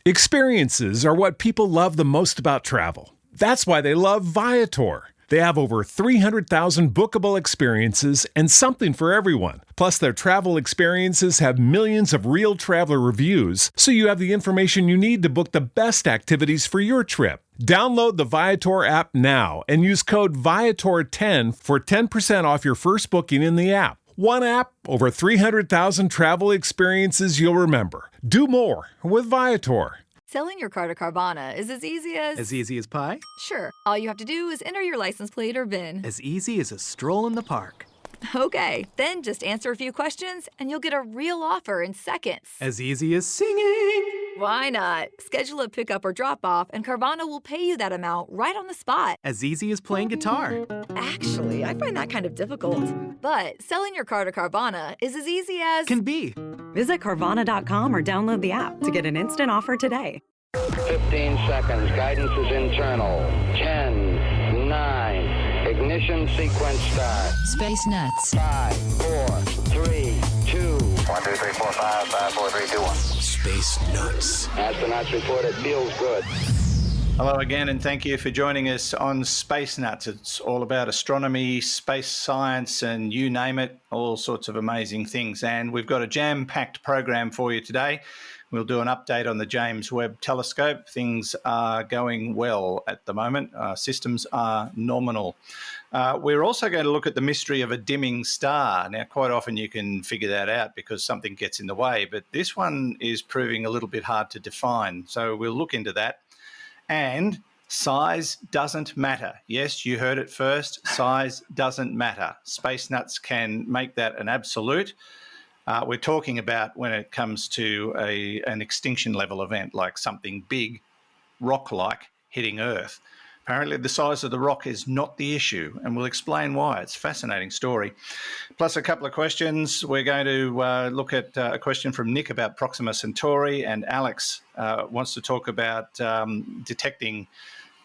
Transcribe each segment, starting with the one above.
Experiences are what people love the most about travel. That's why they love Viator. They have over 300,000 bookable experiences and something for everyone. Plus, their travel experiences have millions of real traveler reviews, so you have the information you need to book the best activities for your trip. Download the Viator app now and use code Viator10 for 10% off your first booking in the app. One app, over 300,000 travel experiences you'll remember. Do more with Viator. Selling your car to Carvana is as easy as... As easy as pie? Sure. All you have to do is enter your license plate or VIN. As easy as a stroll in the park. Okay, then just answer a few questions and you'll get a real offer in seconds. As easy as singing. Why not? Schedule a pickup or drop-off and Carvana will pay you that amount right on the spot. As easy as playing guitar. Actually, I find that kind of difficult. But selling your car to Carvana is as easy as... Can be. Visit Carvana.com or download the app to get an instant offer today. 15 seconds. Guidance is internal. 10, 9... Ignition sequence start. Space Nuts. 5, 4, 3, 2. 1, 2, 3, 4, 5, 5, 4, 3, 2, 1. Space Nuts. Astronauts report it feels good. Hello again, and thank you for joining us on Space Nuts. It's all about astronomy, space science, and you name it, all sorts of amazing things. And we've got a jam-packed program for you today. We'll do an update on the James Webb Telescope. Things are going well at the moment. Systems are nominal. We're also going to look at the mystery of a dimming star. Now, quite often you can figure that out because something gets in the way, but this one is proving a little bit hard to define. So we'll look into that. And size doesn't matter. Yes, you heard it first. Size doesn't matter. Space Nuts can make that an absolute. We're talking about when it comes to an extinction level event, like something big, rock-like, hitting Earth. Apparently the size of the rock is not the issue, and we'll explain why. It's a fascinating story. Plus a couple of questions. We're going to look at a question from Nick about Proxima Centauri, and Alex wants to talk about detecting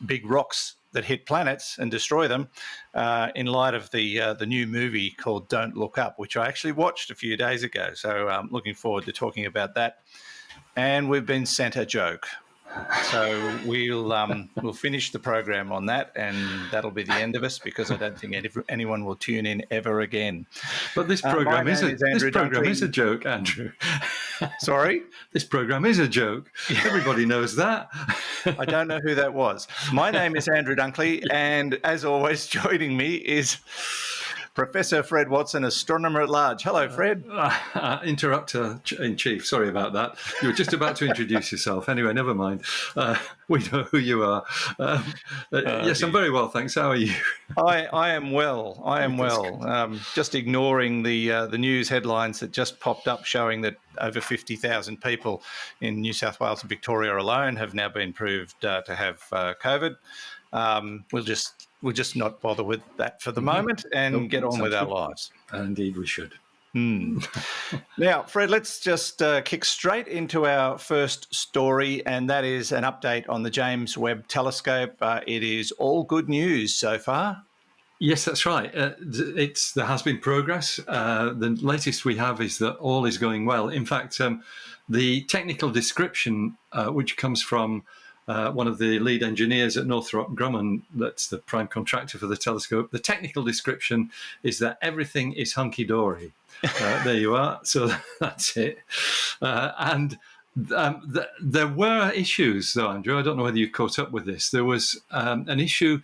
big rocks that hit planets and destroy them in light of the new movie called Don't Look Up, which I actually watched a few days ago. So I'm looking forward to talking about that. And we've been sent a joke. So we'll finish the program on that, and that'll be the end of us because I don't think anyone will tune in ever again. But this program is a joke, Andrew. Sorry? This program is a joke. Everybody knows that. I don't know who that was. My name is Andrew Dunkley, and as always, joining me is Professor Fred Watson, astronomer at large. Hello, Fred. Interrupter in chief. Sorry about that. You were just about to introduce yourself. Anyway, never mind. We know who you are. Yes, I'm very well, thanks. How are you? I am well. I am well. Just ignoring the news headlines that just popped up showing that over 50,000 people in New South Wales and Victoria alone have now been proved to have COVID. We'll just not bother with that for the moment and get on with our lives. Indeed, we should. Now, Fred, let's just kick straight into our first story, and that is an update on the James Webb Telescope. It is all good news so far. Yes, that's right. There has been progress. The latest we have is that all is going well. In fact, the technical description, which comes from one of the lead engineers at Northrop Grumman, that's the prime contractor for the telescope, the technical description is that everything is hunky-dory. There you are. So that's it. There were issues, though, Andrew. I don't know whether you caught up with this. There was an issue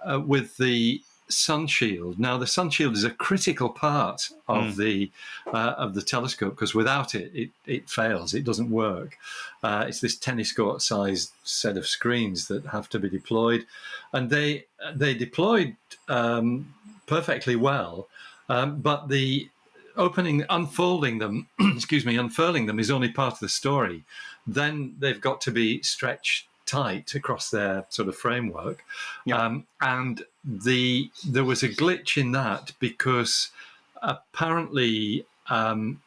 with the sun shield. Now, the sun shield is a critical part of the telescope because without it, it fails. It doesn't work. It's this tennis court-sized set of screens that have to be deployed, and they deployed perfectly well, but the unfurling them is only part of the story. Then they've got to be stretched tight across their sort of framework. And there was a glitch in that because apparently some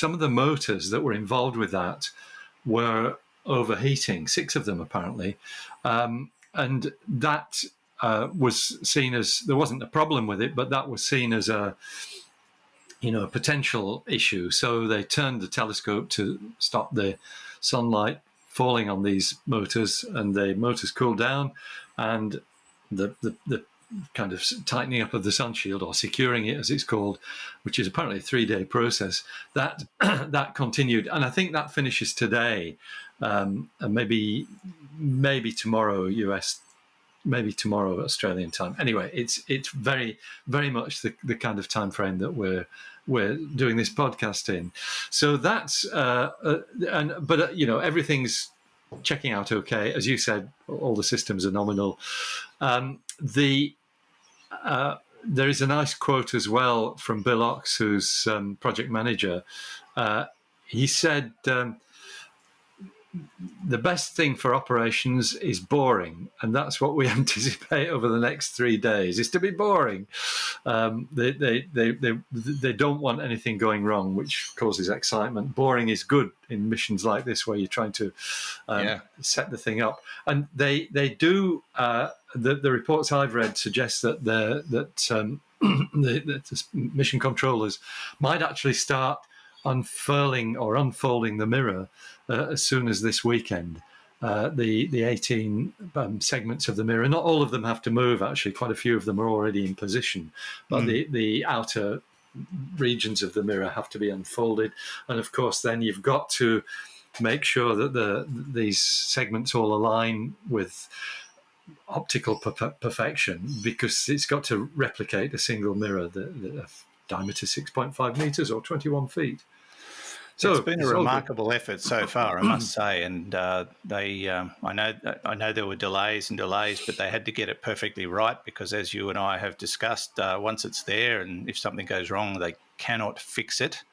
of the motors that were involved with that were overheating, 6 of them apparently. And that was seen as, there wasn't a problem with it, but that was seen as a potential issue. So they turned the telescope to stop the sunlight falling on these motors, and the motors cool down, and the kind of tightening up of the sun shield, or securing it as it's called, which is apparently a 3-day process, that that continued, and I think that finishes today, and maybe tomorrow US, maybe tomorrow Australian time. Anyway, it's very, very much the kind of time frame that we're doing this podcast in. So that's but everything's checking out okay. As you said, all the systems are nominal. There is a nice quote as well from Bill Ox, who's project manager. He said, the best thing for operations is boring, and that's what we anticipate over the next 3 days, is to be boring. They don't want anything going wrong, which causes excitement. Boring is good in missions like this, where you're trying to set the thing up. And they do. The reports I've read suggest that the mission controllers might actually start unfurling or unfolding the mirror as soon as this weekend. The 18 segments of the mirror, not all of them have to move, actually. Quite a few of them are already in position, but the outer regions of the mirror have to be unfolded. And of course, then you've got to make sure that these segments all align with optical perfection, because it's got to replicate a single mirror. The diameter 6.5 meters or 21 feet. So it's been a remarkable effort so far, I must say. And I know there were delays, but they had to get it perfectly right, because, as you and I have discussed, once it's there, and if something goes wrong, they cannot fix it.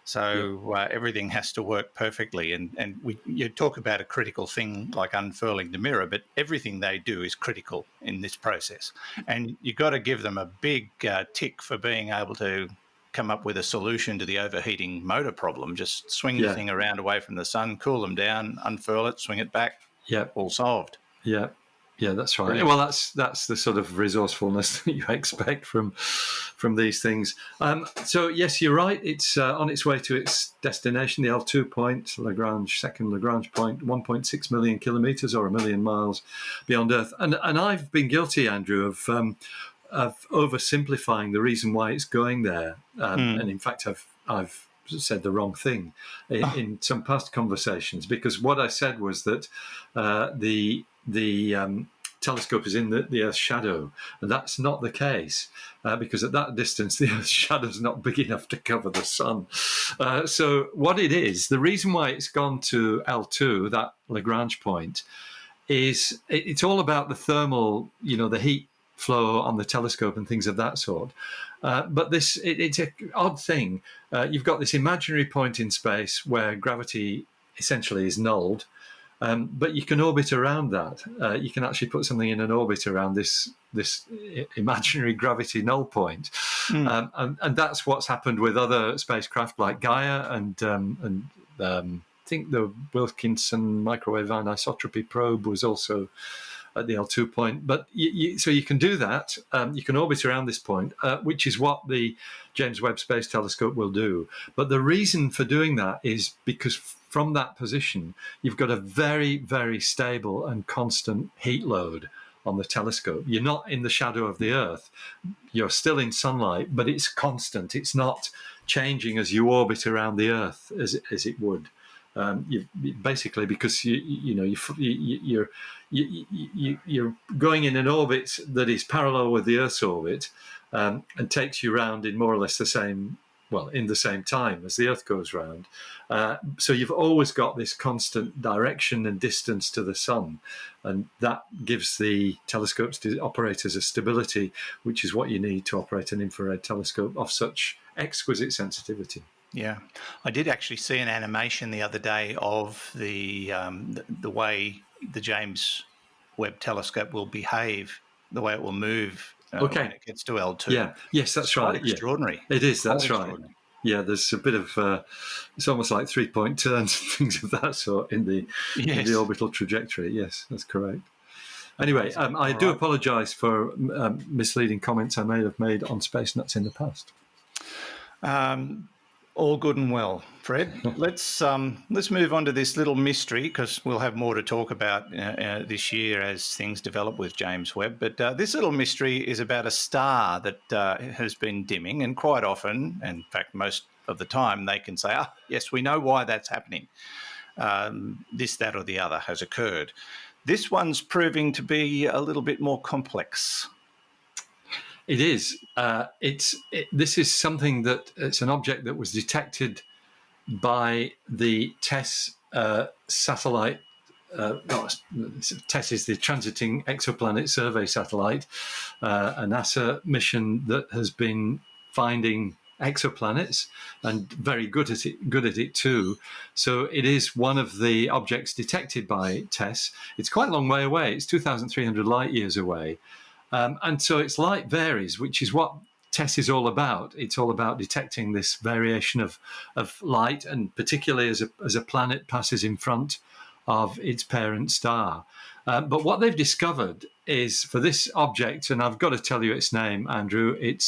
So everything has to work perfectly. And you talk about a critical thing like unfurling the mirror, but everything they do is critical in this process. And you've got to give them a big tick for being able to come up with a solution to the overheating motor problem. Just swing the thing around away from the sun, cool them down, unfurl it, swing it back. All solved. Yeah, that's right. Brilliant. Well, that's the sort of resourcefulness that you expect from these things. So yes, you're right. It's on its way to its destination, the L2 point, second Lagrange point, 1.6 million kilometers or 1 million miles beyond Earth. And I've been guilty, Andrew, of oversimplifying the reason why it's going there. And in fact, I've said the wrong thing in some past conversations, because what I said was that the telescope is in the Earth's shadow, and that's not the case, because at that distance the Earth's shadow is not big enough to cover the sun. So what it is, the reason why it's gone to L2, that Lagrange point, is it's all about the thermal, the heat flow on the telescope and things of that sort. But it's an odd thing. You've got this imaginary point in space where gravity essentially is nulled, but you can orbit around that. You can actually put something in an orbit around this imaginary gravity null point. And that's what's happened with other spacecraft like Gaia and I think the Wilkinson microwave anisotropy probe was also at the L2 point. But so you can do that. You can orbit around this point, which is what the James Webb Space Telescope will do. But the reason for doing that is because from that position, you've got a very, very stable and constant heat load on the telescope. You're not in the shadow of the Earth. You're still in sunlight, but it's constant. It's not changing as you orbit around the Earth as it would. Basically, because you're going in an orbit that is parallel with the Earth's orbit, and takes you round in more or less in the same time as the Earth goes round. So you've always got this constant direction and distance to the sun, and that gives the telescopes to operators a stability, which is what you need to operate an infrared telescope of such exquisite sensitivity. Yeah, I did actually see an animation the other day of the way the James Webb Telescope will behave, the way it will move when it gets to L2. Yeah, yes, that's right. Extraordinary. Yeah. It is. That's right. Yeah, there's a bit of it's almost like 3-point turns and things of that sort in the orbital trajectory. Yes, that's correct. Anyway, I do apologise for misleading comments I may have made on Space Nuts in the past. All good and well, Fred. Let's move on to this little mystery, because we'll have more to talk about this year as things develop with James Webb. But this little mystery is about a star that has been dimming, and quite often, and in fact most of the time, they can say, yes, we know why that's happening. This, that, or the other has occurred. This one's proving to be a little bit more complex. It is. This is something that it's an object that was detected by the TESS satellite. TESS is the Transiting Exoplanet Survey Satellite, a NASA mission that has been finding exoplanets and very good at it too. So it is one of the objects detected by TESS. It's quite a long way away. It's 2,300 light years away. And so its light varies, which is what TESS is all about. It's all about detecting this variation of light, and particularly as a planet passes in front of its parent star. But what they've discovered is, for this object, and I've got to tell you its name, Andrew, it's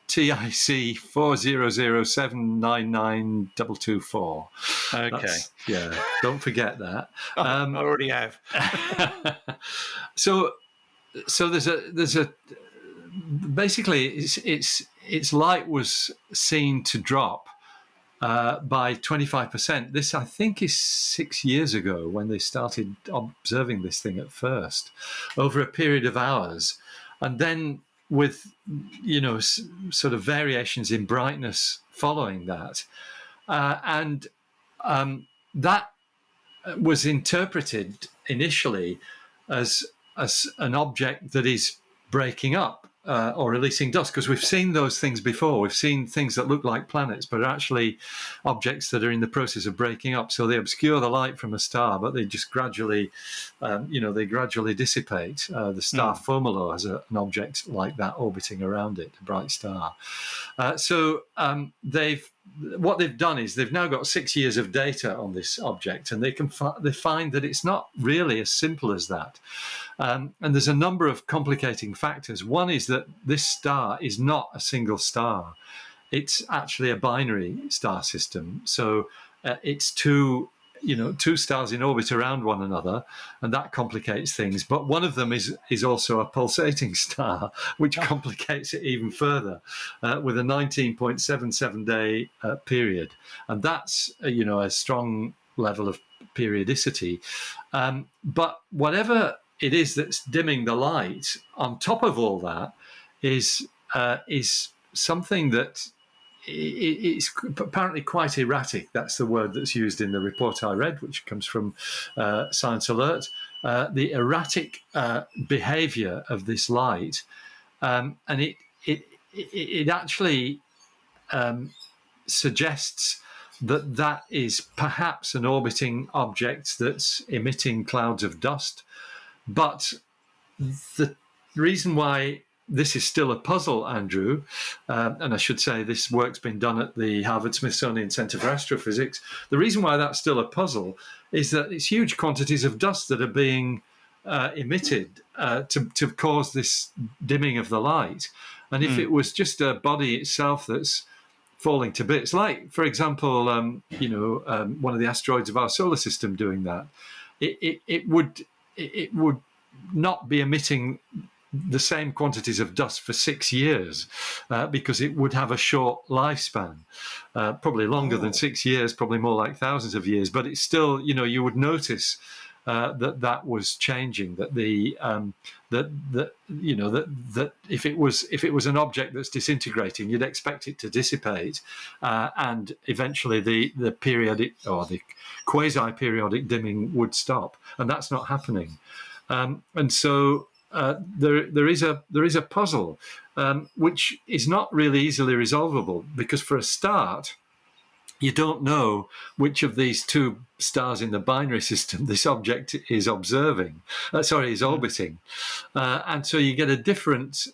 TIC 4007992224. Okay. Don't forget that. I already have. So there's a basically its light was seen to drop by 25%. This, I think, is 6 years ago when they started observing this thing at first, over a period of hours, and then with sort of variations in brightness following that, and that was interpreted initially as an object that is breaking up or releasing dust, because we've seen those things before. We've seen things that look like planets but are actually objects that are in the process of breaking up. So they obscure the light from a star, but they just gradually dissipate. The star Fomalhaut has an object like that orbiting around it, a bright star. What they've done is they've now got 6 years of data on this object, and they find that it's not really as simple as that. And there's a number of complicating factors. One is that this star is not a single star. It's actually a binary star system. So it's two stars in orbit around one another, and that complicates things. But one of them is also a pulsating star, which complicates it even further, with a 19.77 day period. And that's, a strong level of periodicity. But whatever it is that's dimming the light, on top of all that is something that it's apparently quite erratic. That's the word that's used in the report I read, which comes from Science Alert. The erratic behavior of this light, and it actually suggests that is perhaps an orbiting object that's emitting clouds of dust. But the reason why this is still a puzzle, Andrew, and I should say this work's been done at the Harvard-Smithsonian Center for Astrophysics. The reason why that's still a puzzle is that it's huge quantities of dust that are being emitted to cause this dimming of the light. And if it was just a body itself that's falling to bits, like, for example, one of the asteroids of our solar system doing that, it would not be emitting the same quantities of dust for 6 years, because it would have a short lifespan, probably longer than 6 years, probably more like thousands of years. But it's still, you would notice that was changing. That that if it was an object that's disintegrating, you'd expect it to dissipate, and eventually the periodic or the quasi-periodic dimming would stop, and that's not happening. And so there is a puzzle, which is not really easily resolvable, because for a start, you don't know which of these two stars in the binary system this object is orbiting, and so you get a different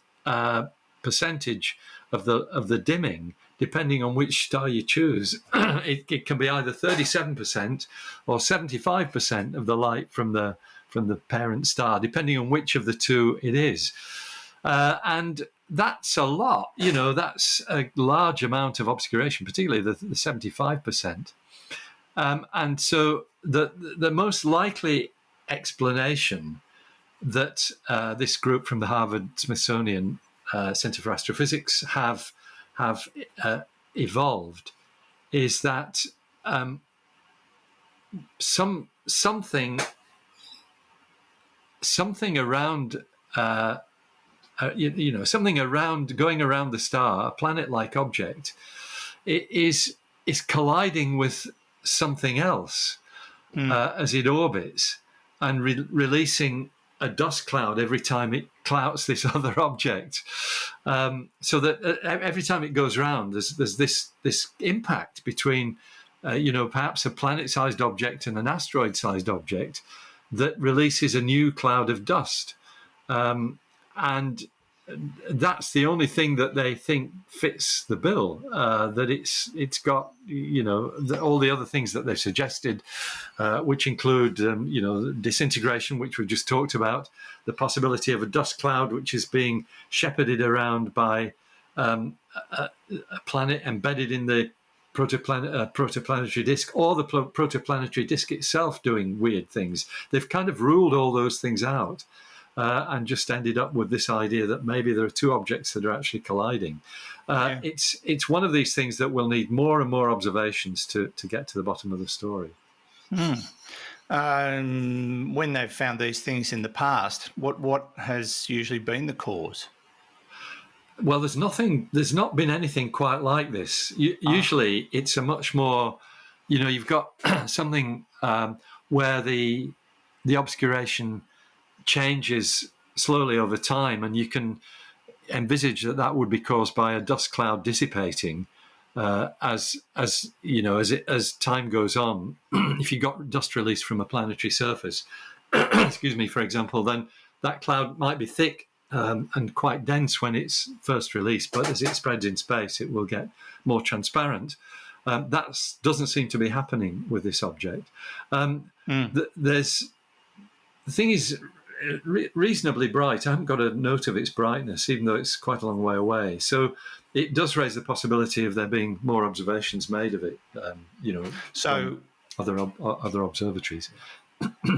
percentage of the dimming depending on which star you choose. It can be either 37% or 75% of the light from the parent star, depending on which of the two it is. And that's a lot. That's a large amount of obscuration, particularly the 75%. And so the most likely explanation that this group from the Harvard-Smithsonian Center for Astrophysics have evolved is that something around something around going around the star, a planet-like object, is colliding with something else as it orbits and releasing a dust cloud every time it clouts this other object, so that every time it goes around, there's this impact between, perhaps a planet-sized object and an asteroid-sized object that releases a new cloud of dust, and that's the only thing that they think fits the bill. That it's got all the other things that they've suggested, which include disintegration, which we just talked about, the possibility of a dust cloud which is being shepherded around by a planet embedded in the protoplanetary disk, or the protoplanetary disk itself doing weird things. They've kind of ruled all those things out. And just ended up with this idea that maybe there are two objects that are actually colliding. It's one of these things that will need more and more observations to get to the bottom of the story. When they've found these things in the past, what has usually been the cause? Well, there's not been anything quite like this. Usually it's a much more, you've got something where the obscuration changes slowly over time, and you can envisage that would be caused by a dust cloud dissipating as time goes on. If you got dust released from a planetary surface, excuse me, for example, then that cloud might be thick and quite dense when it's first released, but as it spreads in space, it will get more transparent. That doesn't seem to be happening with this object. The thing is reasonably bright. I haven't got a note of its brightness, even though it's quite a long way away. So it does raise the possibility of there being more observations made of it, so other observatories.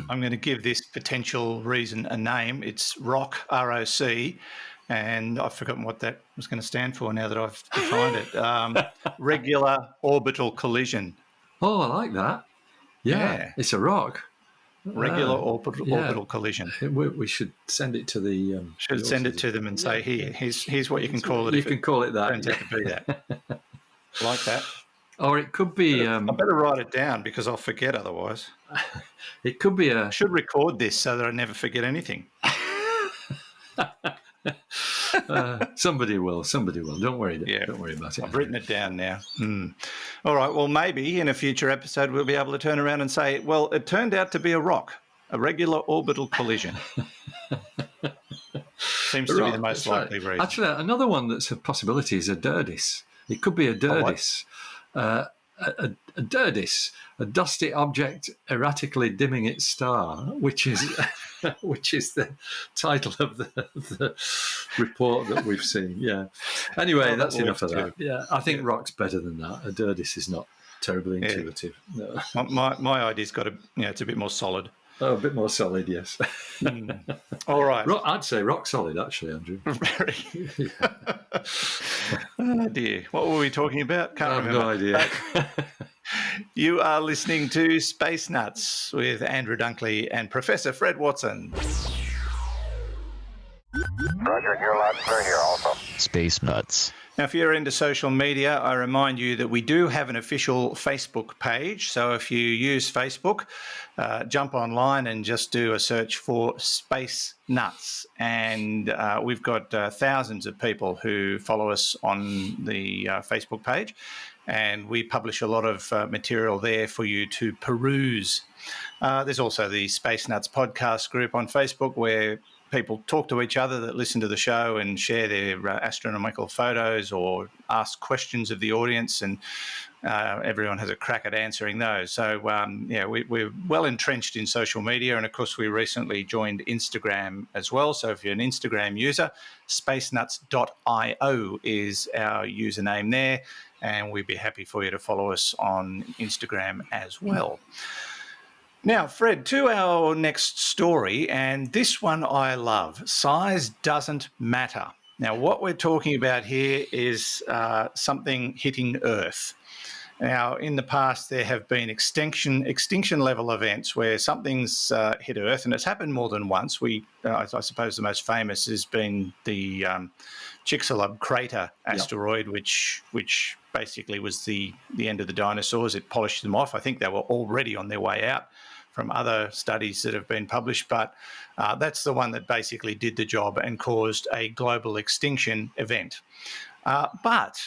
I'm going to give this potential reason a name. It's ROC, ROC, and I've forgotten what that was going to stand for now that I've defined it. Regular orbital collision. Oh, I like that. Yeah. It's a rock. Regular orbital collision. We should send it to the. Should send it to them and say, here's what you can call it. You can call it that. Turns out to be that. Like that. Or it could be. I better write it down because I'll forget otherwise. It could be I should record this so that I never forget anything. Somebody will. Don't worry about it. I've written it down now. All right. Well, maybe in a future episode we'll be able to turn around and say, well, it turned out to be a rock, a regular orbital collision. Seems to be the most likely reason. Actually, another one that's a possibility is a Durdis. It could be a Durdis. A Durdis, a dusty object erratically dimming its star, which is the title of the report that we've seen. Yeah. Anyway, that's enough of that. Yeah, I think rock's better than that. A Durdis is not terribly intuitive. No. My idea's got it's a bit more solid. Oh, a bit more solid, yes. All right. I'd say rock solid, actually, Andrew. Very. Oh, dear. What were we talking about? Can't remember. I have no idea. You are listening to Space Nuts with Andrew Dunkley and Professor Fred Watson. Roger, you're loud and clear here also. Space Nuts. Now, if you're into social media, I remind you that we do have an official Facebook page. So if you use Facebook, jump online and just do a search for Space Nuts. And we've got thousands of people who follow us on the Facebook page. And we publish a lot of material there for you to peruse. There's also the Space Nuts podcast group on Facebook where people talk to each other that listen to the show and share their astronomical photos or ask questions of the audience, and everyone has a crack at answering those. So, we're well entrenched in social media, and of course, we recently joined Instagram as well. So, if you're an Instagram user, spacenuts.io is our username there, and we'd be happy for you to follow us on Instagram as well. Now, Fred, to our next story, and this one I love. Size doesn't matter. Now, what we're talking about here is something hitting Earth. Now, in the past, there have been extinction level events where something's hit Earth, and it's happened more than once. I suppose the most famous has been the Chicxulub crater asteroid, which basically was the end of the dinosaurs. It polished them off. I think they were already on their way out from other studies that have been published, but that's the one that basically did the job and caused a global extinction event. But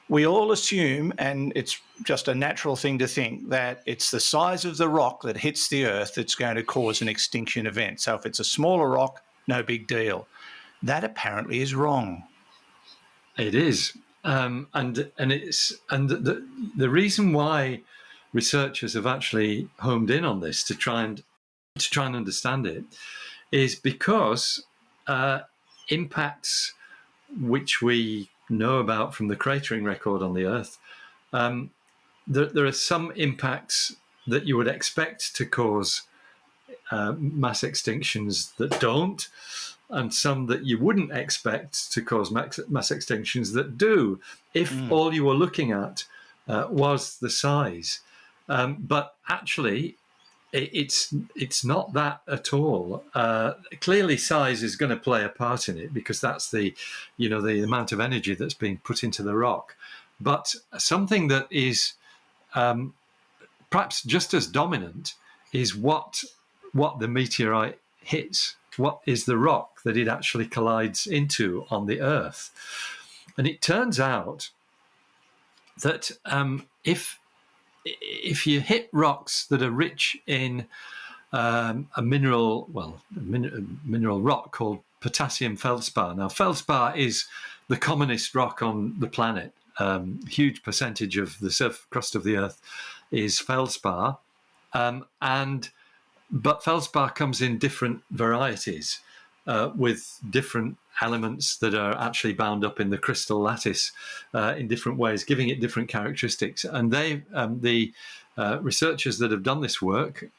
we all assume, and it's just a natural thing to think, that it's the size of the rock that hits the Earth that's going to cause an extinction event. So if it's a smaller rock, no big deal. That apparently is wrong. It is, and the reason why researchers have actually homed in on this to try and understand it is because impacts which we know about from the cratering record on the Earth, there are some impacts that you would expect to cause mass extinctions that don't, and some that you wouldn't expect to cause mass extinctions that do, if all you were looking at was the size. But actually, it's not that at all. Clearly, size is going to play a part in it because that's the amount of energy that's being put into the rock. But something that is perhaps just as dominant is what the meteorite hits. What is the rock that it actually collides into on the Earth? And it turns out that if you hit rocks that are rich in a mineral rock called potassium feldspar. Now, feldspar is the commonest rock on the planet. Huge percentage of the surface crust of the Earth is feldspar, but feldspar comes in different varieties with different elements that are actually bound up in the crystal lattice in different ways, giving it different characteristics. And the researchers that have done this work,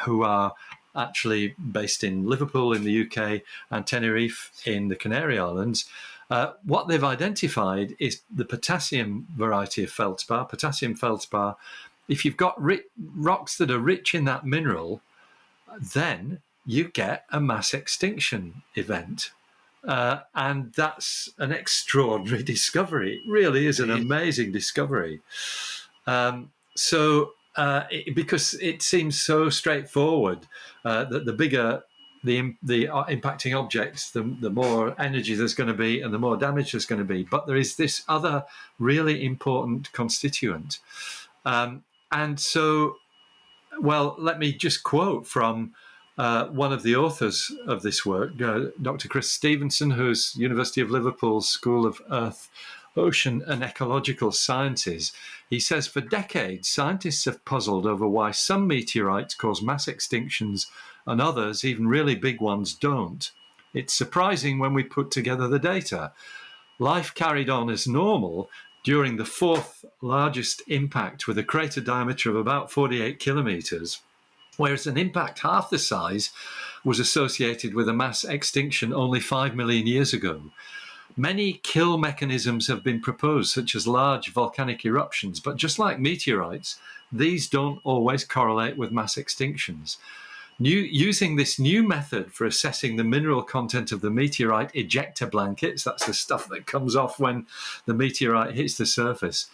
who are actually based in Liverpool in the UK and Tenerife in the Canary Islands, what they've identified is the potassium variety of feldspar. Potassium feldspar, if you've got rocks that are rich in that mineral, then you get a mass extinction event. And that's an extraordinary discovery. It really is an amazing discovery. Because it seems so straightforward that the bigger the impacting objects, the more energy there's going to be and the more damage there's going to be. But there is this other really important constituent. And so, well, let me just quote from one of the authors of this work, Dr. Chris Stevenson, who's University of Liverpool's School of Earth, Ocean and Ecological Sciences. He says, for decades, scientists have puzzled over why some meteorites cause mass extinctions and others, even really big ones, don't. It's surprising when we put together the data. Life carried on as normal during the fourth largest impact with a crater diameter of about 48 kilometers, whereas an impact half the size was associated with a mass extinction only 5 million years ago. Many kill mechanisms have been proposed, such as large volcanic eruptions, but just like meteorites, these don't always correlate with mass extinctions. Using this new method for assessing the mineral content of the meteorite ejector blankets, that's the stuff that comes off when the meteorite hits the surface,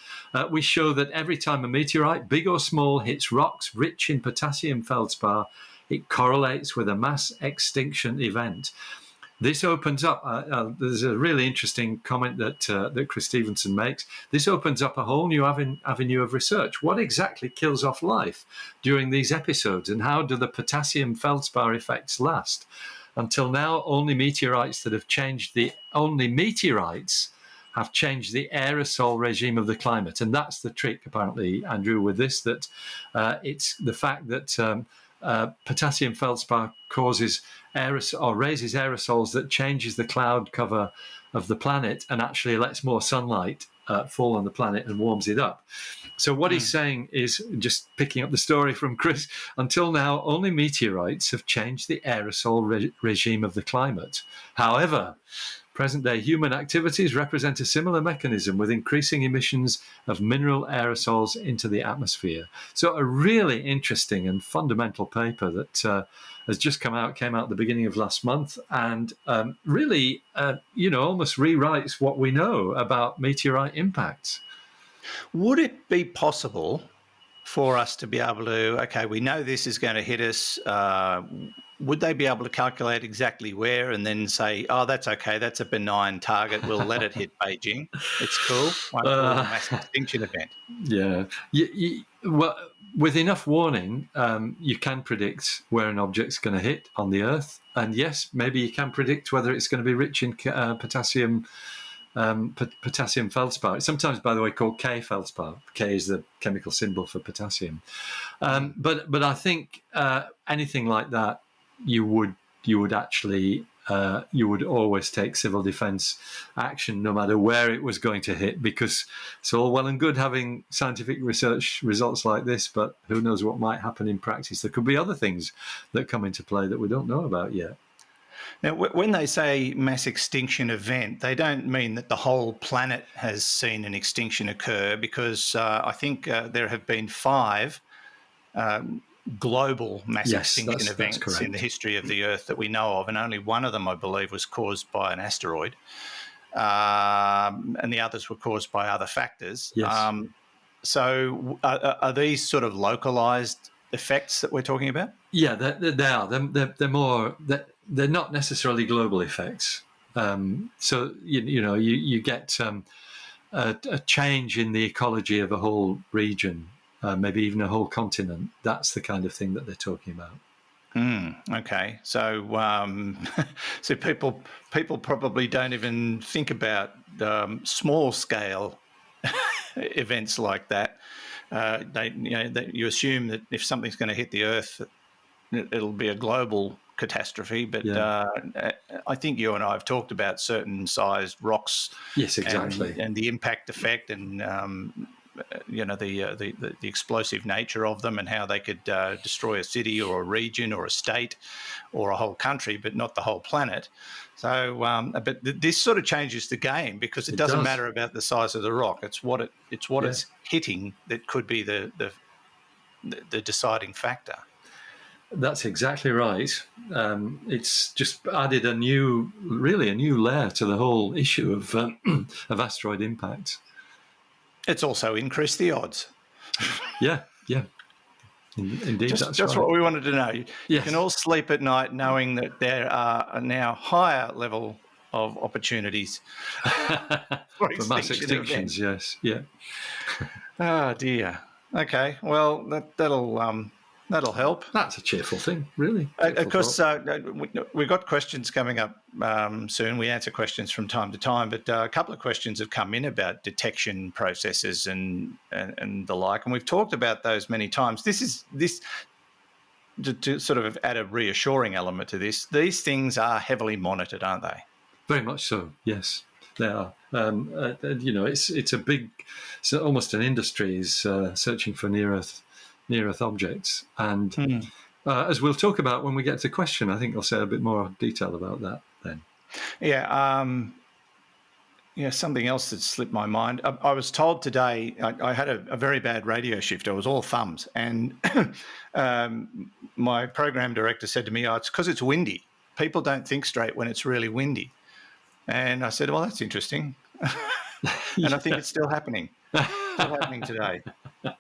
we show that every time a meteorite, big or small, hits rocks rich in potassium feldspar, it correlates with a mass extinction event. This opens up, there's a really interesting comment that Chris Stevenson makes. This opens up a whole new avenue of research. What exactly kills off life during these episodes, and how do the potassium feldspar effects last? Until now, only meteorites have changed the aerosol regime of the climate. And that's the trick, apparently, Andrew, with this, that it's the fact that potassium feldspar causes raises aerosols that changes the cloud cover of the planet and actually lets more sunlight fall on the planet and warms it up. So what he's saying is, just picking up the story from Chris, until now, only meteorites have changed the aerosol regime of the climate. However, present-day human activities represent a similar mechanism with increasing emissions of mineral aerosols into the atmosphere. So a really interesting and fundamental paper that has just came out at the beginning of last month, and really, almost rewrites what we know about meteorite impacts. Would it be possible for us to be able to, okay, we know this is going to hit us, would they be able to calculate exactly where and then say, oh, that's okay, that's a benign target, we'll let it hit Beijing, it's cool, like a mass extinction event? Yeah. Well, with enough warning, you can predict where an object's going to hit on the Earth. And yes, maybe you can predict whether it's going to be rich in potassium feldspar. It's sometimes, by the way, called K feldspar. K is the chemical symbol for potassium. But I think anything like that, you would actually you would always take civil defence action, no matter where it was going to hit, because it's all well and good having scientific research results like this, but who knows what might happen in practice. There could be other things that come into play that we don't know about yet. Now, when they say mass extinction event, they don't mean that the whole planet has seen an extinction occur, because I think there have been 5 global mass extinction events in the history of the Earth that we know of, and only one of them, I believe, was caused by an asteroid, and the others were caused by other factors. Yes. So are these sort of localized effects that we're talking about? Yeah, they are. They're more. They're not necessarily global effects. So you get a change in the ecology of a whole region, maybe even a whole continent. That's the kind of thing that they're talking about. Okay, so so people probably don't even think about small scale events like that. You assume that if something's going to hit the Earth, it'll be a global catastrophe. But I think you and I have talked about certain sized rocks. Yes, exactly, and the impact effect, and the explosive nature of them, and how they could destroy a city or a region or a state or a whole country, but not the whole planet. So, but this sort of changes the game, because it doesn't matter about the size of the rock. It's what it's hitting that could be the deciding factor. That's exactly right. It's just added a new layer to the whole issue of asteroid impact. It's also increased the odds. Yeah. Indeed, just right. What we wanted to know. Yes. You can all sleep at night knowing that there are a now higher level of opportunities for mass extinctions. Yes, yeah. Oh dear. Okay, well that'll help. That's a cheerful thing, really. Of course, we've got questions coming up soon. We answer questions from time to time, but a couple of questions have come in about detection processes and the like, and we've talked about those many times. This to sort of add a reassuring element to this. These things are heavily monitored, aren't they? Very much so. Yes, they are. It's a big, so almost an industry is searching for near Earth objects, and as we'll talk about when we get to question, I think I'll say a bit more detail about that then. Something else that slipped my mind. I was told today, I had a very bad radio shift. I was all thumbs, and my program director said to me, it's because it's windy. People don't think straight when it's really windy. And I said, well, that's interesting. And I think it's still happening. Still happening today. Yeah,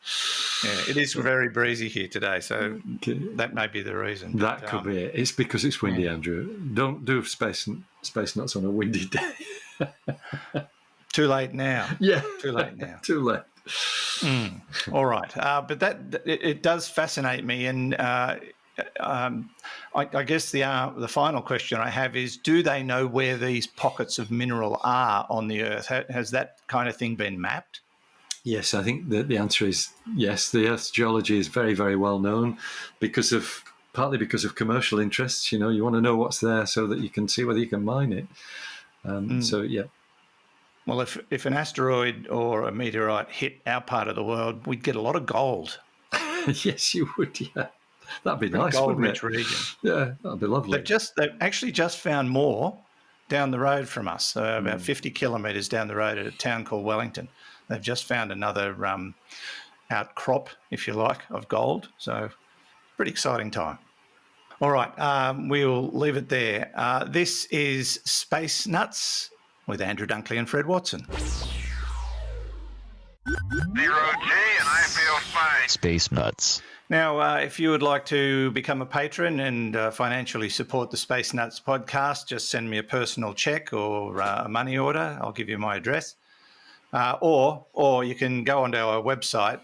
it is very breezy here today, so that may be the reason. That could be it. It's because it's windy, Andrew. Don't do space nuts on a windy day. Too late now. Yeah. Too late now. Too late. All right. But it does fascinate me, and I guess the final question I have is, do they know where these pockets of mineral are on the Earth? Has that kind of thing been mapped? Yes, I think the answer is yes. The Earth's geology is very, very well known partly because of commercial interests. You want to know what's there so that you can see whether you can mine it. So, yeah. Well, if an asteroid or a meteorite hit our part of the world, we'd get a lot of gold. Yes, you would, yeah. That'd be nice, gold-rich wouldn't it? region. Yeah, that'd be lovely. They've actually just found more down the road from us, about 50 kilometres down the road at a town called Wellington. They've just found another outcrop, if you like, of gold. So pretty exciting time. All right, we'll leave it there. This is Space Nuts with Andrew Dunkley and Fred Watson. 0G, and I feel fine. Space Nuts. Now, if you would like to become a patron and financially support the Space Nuts podcast, just send me a personal check or a money order. I'll give you my address. Or you can go onto our website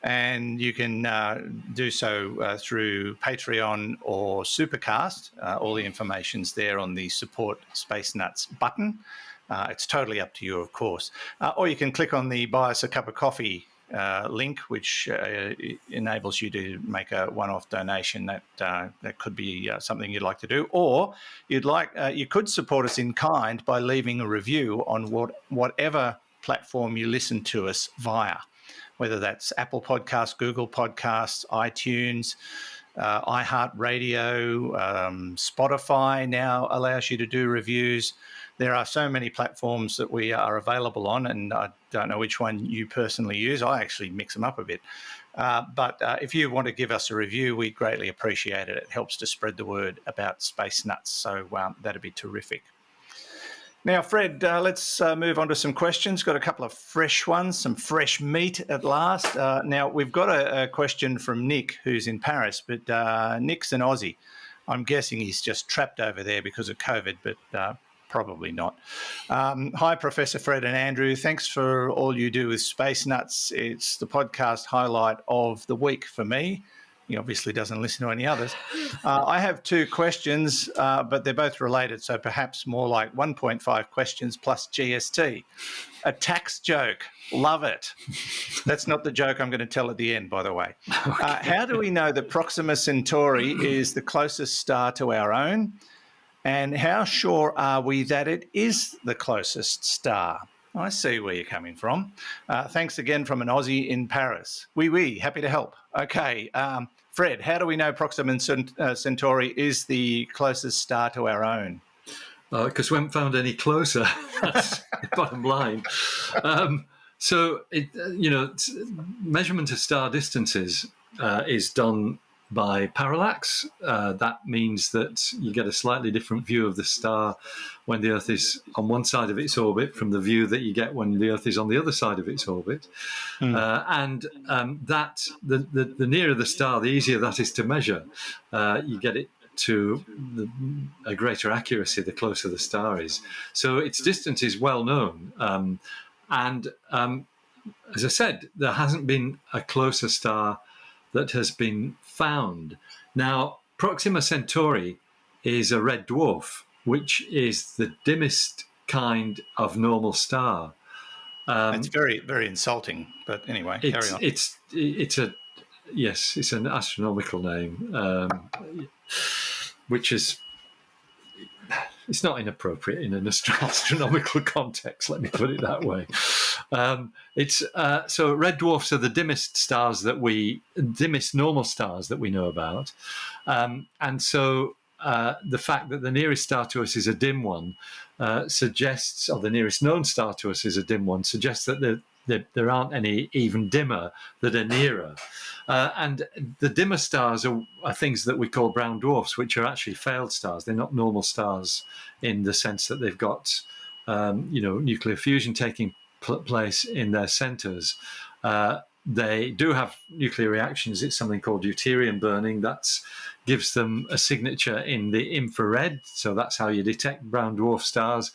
and you can do so through Patreon or Supercast. All the information's there on the Support Space Nuts button. It's totally up to you, of course. Or you can click on the Buy Us a Cup of Coffee link, which enables you to make a one-off donation. That could be something you'd like to do. Or you could support us in kind by leaving a review on whatever platform you listen to us via, whether that's Apple Podcasts, Google Podcasts, iTunes, iHeartRadio, Spotify now allows you to do reviews. There are so many platforms that we are available on, and I don't know which one you personally use. I actually mix them up a bit. But if you want to give us a review, we greatly appreciate it. It helps to spread the word about Space Nuts, so that'd be terrific. Now, Fred, let's move on to some questions. Got a couple of fresh ones, some fresh meat at last. Now, we've got a question from Nick, who's in Paris, but Nick's an Aussie. I'm guessing he's just trapped over there because of COVID, but probably not. Hi, Professor Fred and Andrew. Thanks for all you do with Space Nuts. It's the podcast highlight of the week for me. He obviously doesn't listen to any others. I have two questions, but they're both related, so perhaps more like 1.5 questions plus GST. A tax joke. Love it. That's not the joke I'm going to tell at the end, by the way. Okay. How do we know that Proxima Centauri is the closest star to our own? And how sure are we that it is the closest star? I see where you're coming from. Thanks again from an Aussie in Paris. Oui, happy to help. Okay, Fred, how do we know Proxima Centauri is the closest star to our own? Because we haven't found any closer. That's the bottom line. Measurement of star distances is done by parallax. That means that you get a slightly different view of the star when the Earth is on one side of its orbit from the view that you get when the Earth is on the other side of its orbit. The nearer the star, the easier that is to measure. You get it to a greater accuracy the closer the star is. So its distance is well known. As I said, there hasn't been a closer star that has been found. Now, Proxima Centauri is a red dwarf, which is the dimmest kind of normal star. It's very, very insulting, but anyway, carry on. It's an astronomical name, which is. It's not inappropriate in an astronomical context, let me put it that way. So red dwarfs are the dimmest normal stars that we know about. And so the fact that the nearest star to us is a dim one suggests, or the nearest known star to us is a dim one, suggests that there aren't any even dimmer that are nearer. And the dimmer stars are things that we call brown dwarfs, which are actually failed stars. They're not normal stars in the sense that they've got, nuclear fusion taking place in their centers. They do have nuclear reactions. It's something called deuterium burning. That gives them a signature in the infrared. So that's how you detect brown dwarf stars.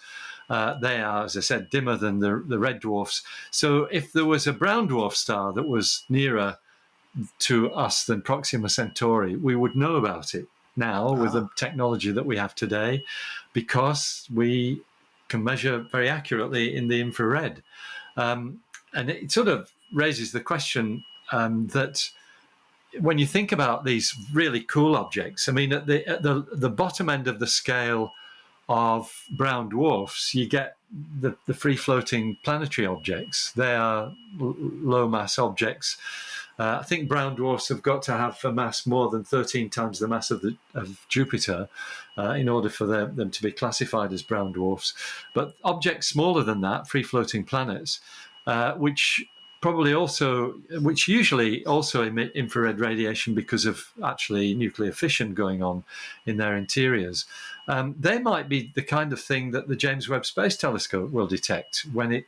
They are, as I said, dimmer than the red dwarfs. So if there was a brown dwarf star that was nearer to us than Proxima Centauri, we would know about it now with the technology that we have today, because we can measure very accurately in the infrared. And it sort of raises the question that when you think about these really cool objects, I mean, at the bottom end of the scale of brown dwarfs, you get the free-floating planetary objects. They are low-mass objects. I think brown dwarfs have got to have a mass more than 13 times the mass of Jupiter in order for them to be classified as brown dwarfs. But objects smaller than that, free-floating planets, which usually also emit infrared radiation because of actually nuclear fission going on in their interiors. They might be the kind of thing that the James Webb Space Telescope will detect when it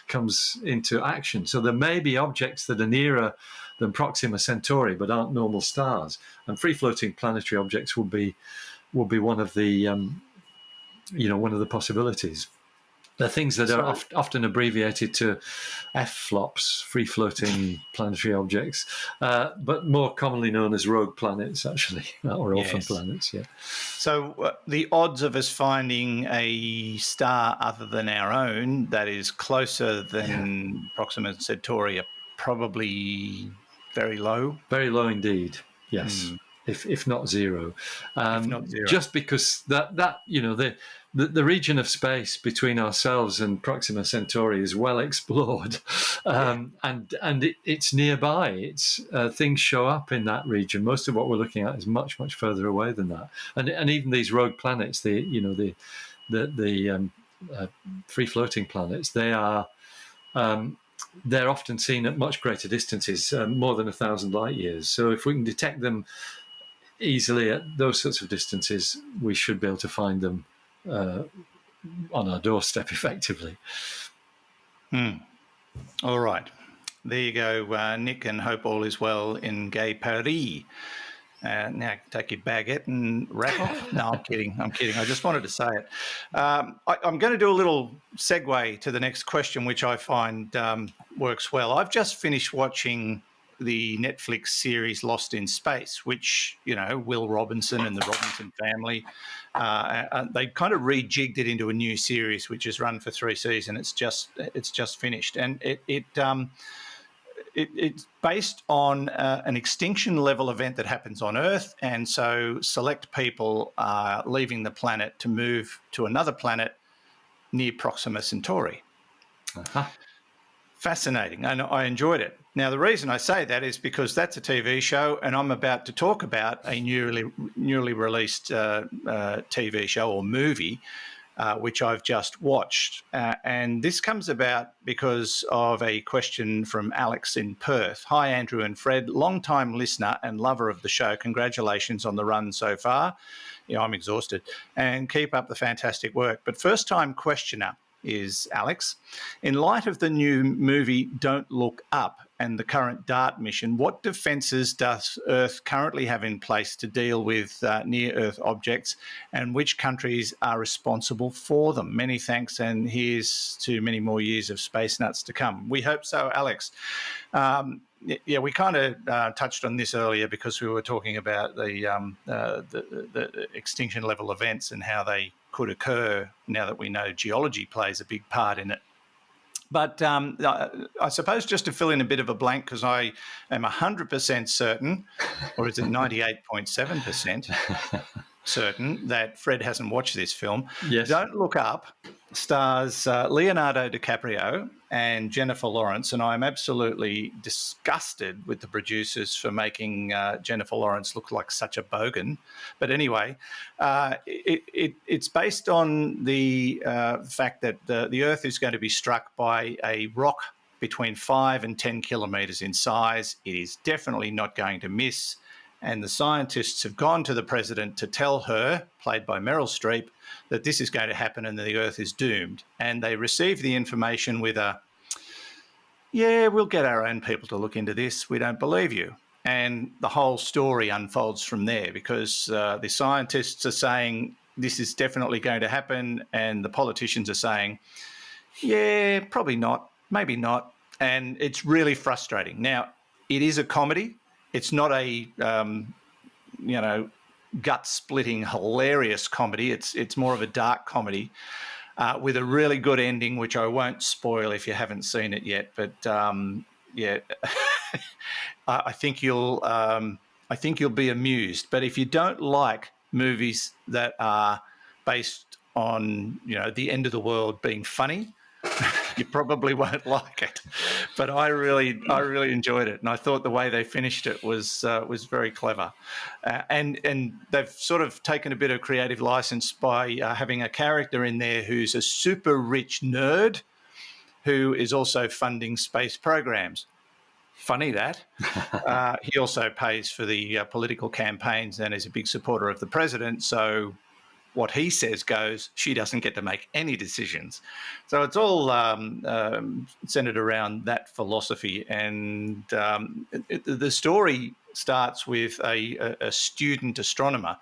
comes into action. So there may be objects that are nearer than Proxima Centauri but aren't normal stars, and free-floating planetary objects will be one of the one of the possibilities. They're things that are often abbreviated to FFLOPs, free-floating planetary objects, but more commonly known as rogue planets, actually, or orphan planets. Yeah. So the odds of us finding a star other than our own that is closer than Proxima Centauri are probably very low. Very low indeed. Yes. If not zero. Just because the region of space between ourselves and Proxima Centauri is well explored, and it's nearby. Things show up in that region. Most of what we're looking at is much, much further away than that. And even these rogue planets, the free floating planets, they're often seen at much greater distances, more than 1,000 light years. So if we can detect them easily at those sorts of distances, we should be able to find them on our doorstep effectively. All right. There you go, Nick, and hope all is well in Gay Paris. Now take your baguette and wrap off. No, I'm kidding. I just wanted to say it. I'm going to do a little segue to the next question, which I find works well. I've just finished watching the Netflix series Lost in Space, which, Will Robinson and the Robinson family, they kind of rejigged it into a new series, which has run for 3 seasons. It's just finished. And it's based on an extinction level event that happens on Earth. And so select people are leaving the planet to move to another planet near Proxima Centauri. Fascinating. And I enjoyed it. Now, the reason I say that is because that's a TV show, and I'm about to talk about a newly released TV show or movie, which I've just watched. And this comes about because of a question from Alex in Perth. Hi, Andrew and Fred, long-time listener and lover of the show. Congratulations on the run so far. I'm exhausted. And keep up the fantastic work. But first-time questioner is Alex. In light of the new movie Don't Look Up and the current DART mission, what defences does Earth currently have in place to deal with near-Earth objects, and which countries are responsible for them? Many thanks, and here's to many more years of Space Nuts to come. We hope so, Alex. We kind of touched on this earlier because we were talking about the extinction level events and how they could occur now that we know geology plays a big part in it. But I suppose just to fill in a bit of a blank, because I am 100% certain, or is it 98.7% certain that Fred hasn't watched this film. Yes. Don't Look Up stars Leonardo DiCaprio and Jennifer Lawrence, and I'm absolutely disgusted with the producers for making Jennifer Lawrence look like such a bogan. But anyway, it's based on the fact that the Earth is going to be struck by a rock between 5 and 10 kilometres in size. It is definitely not going to miss. And the scientists have gone to the president to tell her, played by Meryl Streep, that this is going to happen and the Earth is doomed. And they receive the information with we'll get our own people to look into this. We don't believe you. And the whole story unfolds from there because the scientists are saying this is definitely going to happen, and the politicians are saying, yeah, probably not, maybe not. And it's really frustrating. Now, it is a comedy. It's not a, gut-splitting, hilarious comedy. It's more of a dark comedy with a really good ending, which I won't spoil if you haven't seen it yet. But yeah, I think you'll be amused. But if you don't like movies that are based on the end of the world being funny, you probably won't like it. But I really enjoyed it, and I thought the way they finished it was very clever. And they've sort of taken a bit of creative license by having a character in there who's a super rich nerd who is also funding space programs. Funny that. He also pays for the political campaigns and is a big supporter of the president. So what he says goes. She doesn't get to make any decisions. So it's all centered around that philosophy. And the story starts with a student astronomer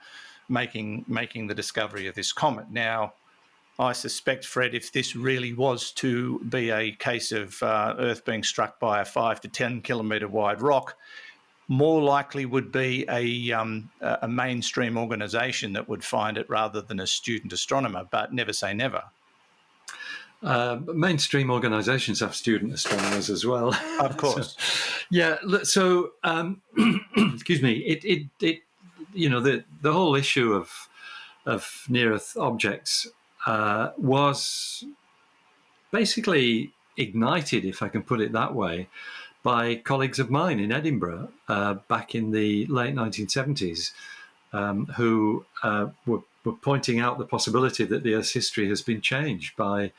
making the discovery of this comet. Now, I suspect, Fred, if this really was to be a case of Earth being struck by a 5 to 10 kilometre wide rock, more likely would be a mainstream organisation that would find it rather than a student astronomer, but never say never. Mainstream organisations have student astronomers as well. Of course. So excuse me. It the whole issue of near-Earth objects was basically ignited, if I can put it that way, by colleagues of mine in Edinburgh back in the late 1970s who were pointing out the possibility that the Earth's history has been changed by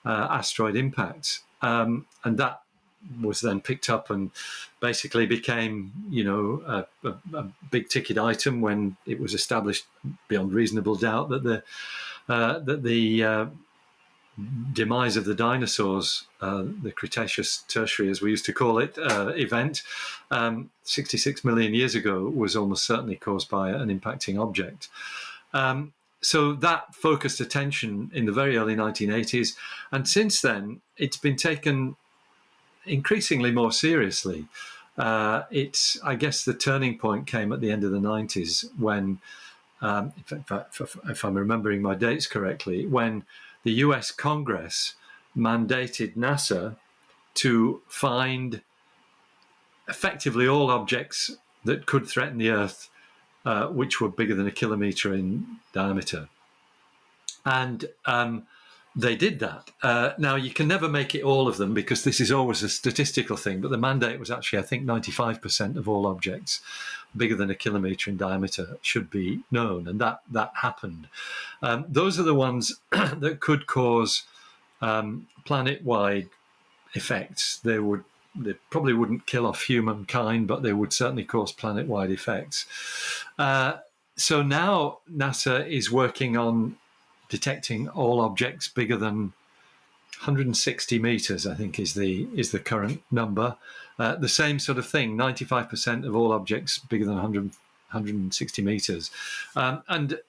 asteroid impacts. And that was then picked up and basically became, a big ticket item when it was established beyond reasonable doubt that the demise of the dinosaurs, the Cretaceous Tertiary, as we used to call it, event, 66 million years ago, was almost certainly caused by an impacting object. So that focused attention in the very early 1980s. And since then, it's been taken increasingly more seriously. I guess the turning point came at the end of the 90s when, if I'm remembering my dates correctly, when the US Congress mandated NASA to find effectively all objects that could threaten the Earth, which were bigger than a kilometre in diameter. And they did that. Now, you can never make it all of them because this is always a statistical thing, but the mandate was actually, I think, 95% of all objects bigger than a kilometre in diameter should be known, and that happened. Those are the ones that could cause planet-wide effects. They probably wouldn't kill off humankind, but they would certainly cause planet-wide effects. So now NASA is working on detecting all objects bigger than 160 meters, I think is the current number. The same sort of thing, 95% of all objects bigger than 160 meters. And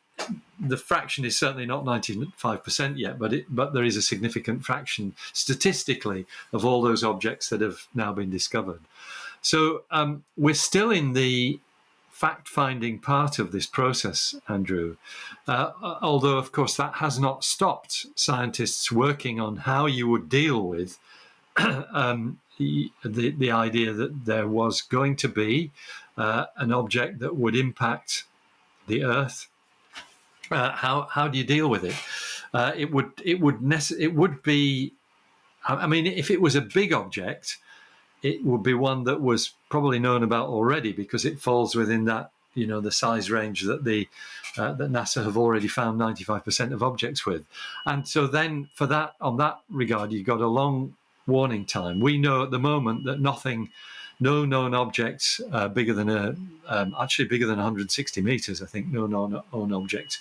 the fraction is certainly not 95% yet, but there is a significant fraction statistically of all those objects that have now been discovered. So we're still in the fact-finding part of this process, Andrew, although, of course, that has not stopped scientists working on how you would deal with the idea that there was going to be an object that would impact the Earth. How do you deal with it? It would be. I mean, if it was a big object, it would be one that was probably known about already because it falls within that, the size range that that NASA have already found 95% of objects with. And so then on that regard, you've got a long warning time. We know at the moment that no known objects bigger than 160 meters, I think, no known objects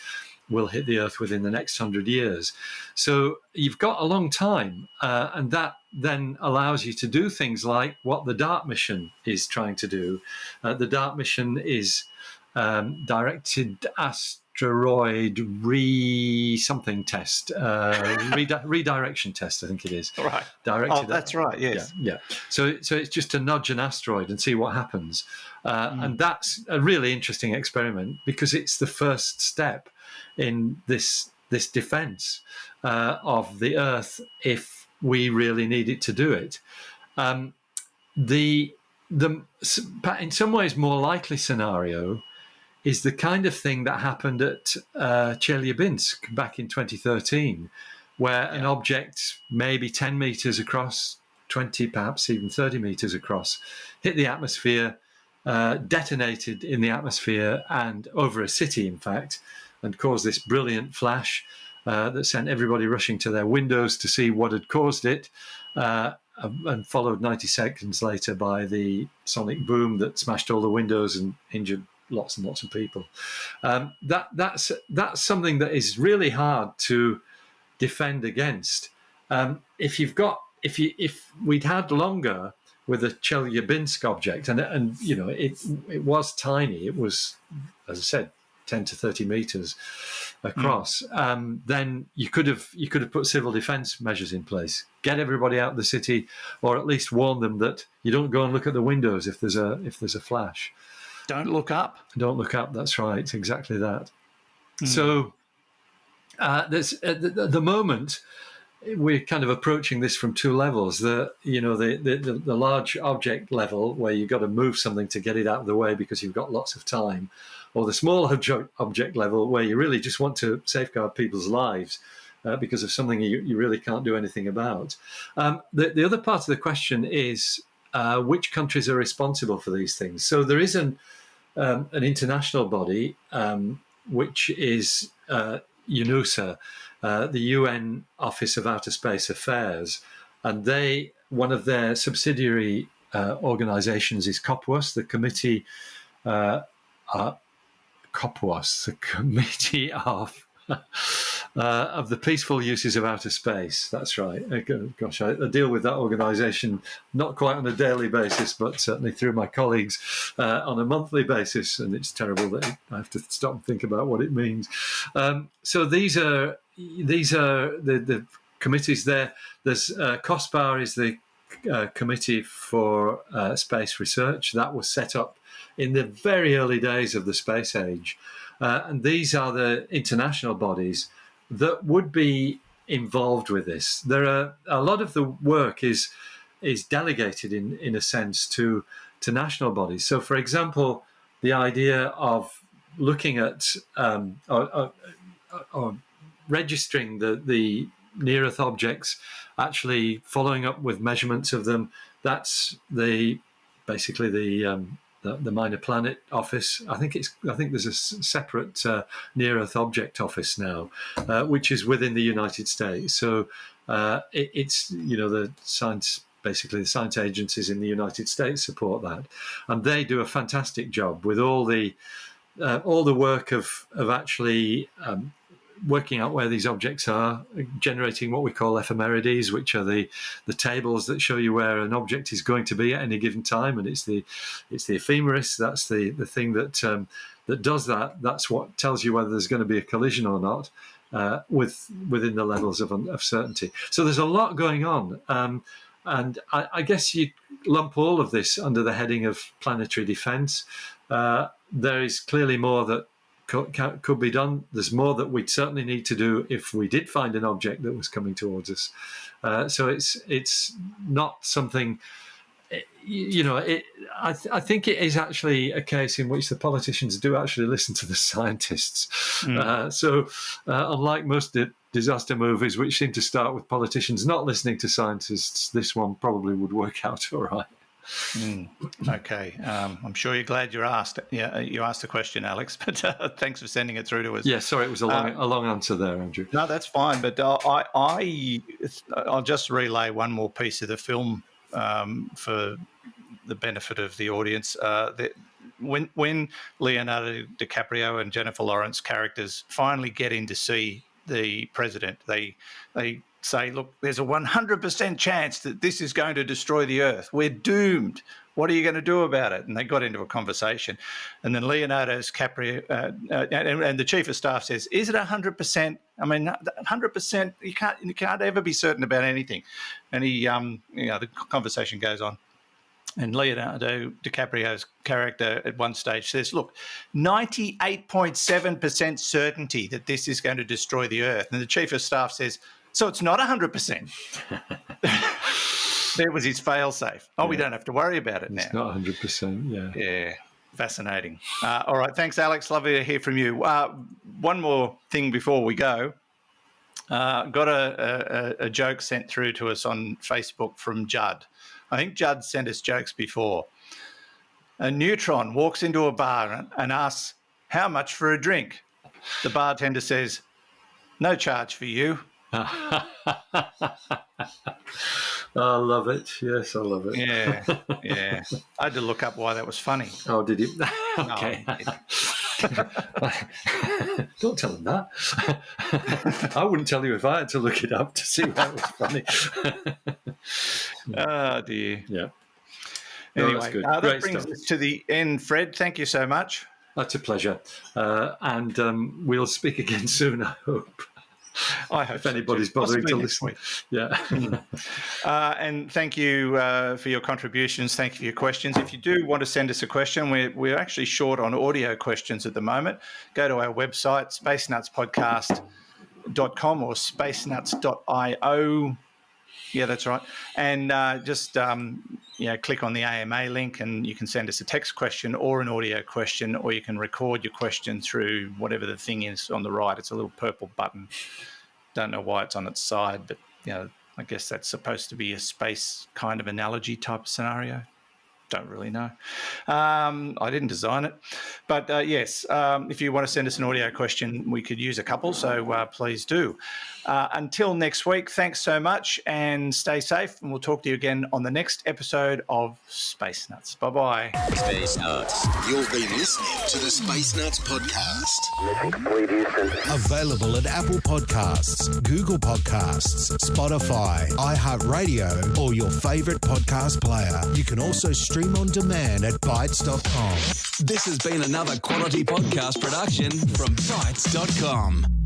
will hit the Earth within the next 100 years. So you've got a long time, and that then allows you to do things like what the DART mission is trying to do. The DART mission is directed asteroid something test, redirection test, I think it is. Right. Directed. That's right. Yes. Yeah. So it's just to nudge an asteroid and see what happens, and that's a really interesting experiment because it's the first step in this defense of the Earth if we really need it to do it. The in some ways more likely scenario is the kind of thing that happened at Chelyabinsk back in 2013, where an object maybe 10 meters across, 20, perhaps even 30 meters across, hit the atmosphere, detonated in the atmosphere and over a city, in fact, and caused this brilliant flash that sent everybody rushing to their windows to see what had caused it, and followed 90 seconds later by the sonic boom that smashed all the windows and injured lots and lots of people. That's something that is really hard to defend against. If we'd had longer with a Chelyabinsk object, and you know it was tiny. It was, as I said, 10 to 30 meters across. Then you could have put civil defense measures in place, get everybody out of the city, or at least warn them that you don't go and look at the windows if there's a flash. Don't look up. Don't look up. That's right. Exactly that. So there's at the moment we're kind of approaching this from two levels. The large object level where you've got to move something to get it out of the way because you've got lots of time, or the small object level where you really just want to safeguard people's lives because of something you really can't do anything about. The other part of the question is which countries are responsible for these things. So there is an international body which is UNOOSA, the UN Office of Outer Space Affairs, and one of their subsidiary organisations is COPUOS, the Committee the Committee of the Peaceful Uses of Outer Space. That's right. Gosh, I deal with that organisation not quite on a daily basis, but certainly through my colleagues on a monthly basis, and it's terrible that I have to stop and think about what it means. So these are the committees there. There's COSPAR is the Committee for Space Research. That was set up in the very early days of the space age. And these are the international bodies that would be involved with this. There are a lot of the work is delegated in a sense to national bodies. So, for example, the idea of looking at or registering the near Earth objects, actually following up with measurements of them. That's basically the Minor Planet Office. I think there's a separate Near Earth Object Office now, which is within the United States. So it's the science. Basically, the science agencies in the United States support that, and they do a fantastic job with all the work of actually working out where these objects are, generating what we call ephemerides, which are the tables that show you where an object is going to be at any given time, and it's the ephemeris. That's the thing that does that. That's what tells you whether there's going to be a collision or not within the levels of certainty. So there's a lot going on, and I guess you lump all of this under the heading of planetary defence. There is clearly more that could be done. There's more that we'd certainly need to do if we did find an object that was coming towards us. So it's not something, I think it is actually a case in which the politicians do actually listen to the scientists. So unlike most disaster movies, which seem to start with politicians not listening to scientists, this one probably would work out all right. Okay. I'm sure you're glad you asked. Yeah, you asked the question, Alex, but thanks for sending it through to us. Yeah, sorry, it was a long answer there, Andrew. No, that's fine. But I'll just relay one more piece of the film for the benefit of the audience. When Leonardo DiCaprio and Jennifer Lawrence characters finally get in to see the president, they say, look, there's a 100% chance that this is going to destroy the Earth. We're doomed. What are you going to do about it? And they got into a conversation. And then Leonardo DiCaprio and the chief of staff says, is it 100%? I mean, 100%, you can't ever be certain about anything. And he, the conversation goes on. And Leonardo DiCaprio's character at one stage says, look, 98.7% certainty that this is going to destroy the Earth. And the chief of staff says, so it's not 100%. There was his fail-safe. Oh, we don't have to worry about it now. It's not 100%, yeah. Yeah, fascinating. All right, thanks, Alex. Lovely to hear from you. One more thing before we go. Got a joke sent through to us on Facebook from Judd. I think Judd sent us jokes before. A neutron walks into a bar and asks, how much for a drink? The bartender says, no charge for you. I love it. Yes, I love it. Yeah. I had to look up why that was funny. Oh, did you? Okay. No, Don't tell him that. I wouldn't tell you if I had to look it up to see why it was funny. Oh, dear. Yeah. Anyway, that's good. that Great brings stuff. us to the end. Fred, thank you so much. That's a pleasure. And we'll speak again soon, I hope. I hope if anybody's bothering to listen. Yeah. And thank you for your contributions. Thank you for your questions. If you do want to send us a question, we're actually short on audio questions at the moment. Go to our website, spacenutspodcast.com or spacenuts.io. Yeah, that's right. And just click on the AMA link and you can send us a text question or an audio question, or you can record your question through whatever the thing is on the right. It's a little purple button. Don't know why it's on its side, but I guess that's supposed to be a space kind of analogy type scenario. Don't really know. I didn't design it. But yes, if you want to send us an audio question, we could use a couple, so please do. Until next week, thanks so much and stay safe. And we'll talk to you again on the next episode of Space Nuts. Bye-bye. Space Nuts. You've been listening to the Space Nuts podcast. Mission complete, Houston. Available at Apple Podcasts, Google Podcasts, Spotify, iHeartRadio, or your favorite podcast player. You can also stream on demand at Bytes.com. This has been another quality podcast production from Bytes.com.